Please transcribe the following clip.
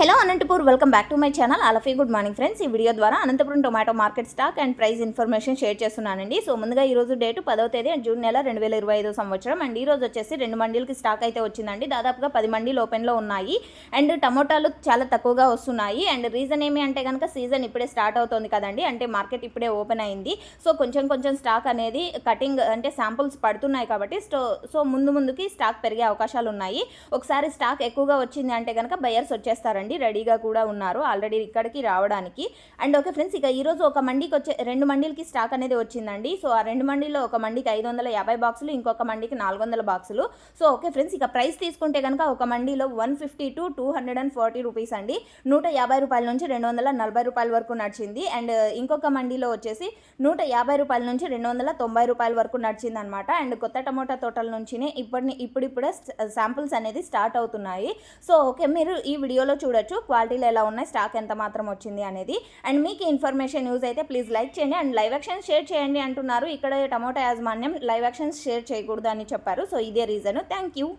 Hello Anantapur, welcome back to my channel. All of you good morning friends. ఈ video ద్వారా Anantapuram tomato market stock and price information share చేస్తున్నానండి. So ముందుగా ఈ రోజు date 10వ తేదీ జూన్ నెల 2025 సంవత్సరం. అండ్ ఈ రోజు వచ్చేసి 2 మండీలకి స్టాక్ అయితే వచ్చిందండి. దాదాపుగా 10 మండీలు ఓపెన్లో ఉన్నాయి. అండ్ టమోటాలు చాలా తక్కువగా వస్తున్నాయి. అండ్ రీజన్ ఏమి అంటే కనుక సీజన్ ఇప్పుడే స్టార్ట్ అవుతుంది కదండి, అంటే మార్కెట్ ఇప్పుడే ఓపెన్ అయింది. సో కొంచెం స్టాక్ అనేది కటింగ్ అంటే శాంపుల్స్ పడుతున్నాయి కాబట్టి సో ముందుకి స్టాక్ పెరిగే అవకాశాలు ఉన్నాయి. ఒకసారి స్టాక్ ఎక్కువగా వచ్చింది అంటే కనుక బయర్స్ వచ్చేస్తారండి, రెడీగా కూడా ఉన్నారు ఆల్రెడీ ఇక్కడికి రావడానికి. అండ్ ఓకే ఫ్రెండ్స్, ఇక ఈరోజు ఒక మండీకి 2 మండీలకి స్టాక్ అనేది వచ్చిందండి. సో ఆ 2 మండీలో ఒక మండీకి 550 బాక్సులు, ఇంకొక మండీకి 400 బాక్సులు. సో ఓకే ఫ్రెండ్స్, ఇక ప్రైస్ తీసుకుంటే కనుక ఒక మండీలో 150 to 240 రూపీస్ అండి. 150 రూపాయల నుంచి 240 రూపాయల వరకు నడిచింది. అండ్ ఇంకొక మండీలో వచ్చేసి 150 రూపాయల నుంచి 290 రూపాయల వరకు నడిచింది అనమాట. అండ్ కొత్త టమోటా తోటల నుంచినే ఇప్పుడిప్పుడే శాంపుల్స్ అనేది స్టార్ట్ అవుతున్నాయి. సో ఓకే, మీరు ఈ వీడియోలో చూడొచ్చు క్వాలిటీలు ఎలా ఉన్నాయి, స్టాక్ ఎంత మాత్రం వచ్చింది అనేది. అండ్ మీకు ఇన్ఫర్మేషన్ యూజ్ అయితే ప్లీజ్ లైక్ చేయండి అండ్ లైవ్ యాక్షన్స్ షేర్ చేయండి అంటున్నారు. ఇక్కడ టమోటా యాజమాన్యం లైవ్ యాక్షన్స్ షేర్ చేయకూడదు అని చెప్పారు. సో ఇదే రీజన్. Thank you.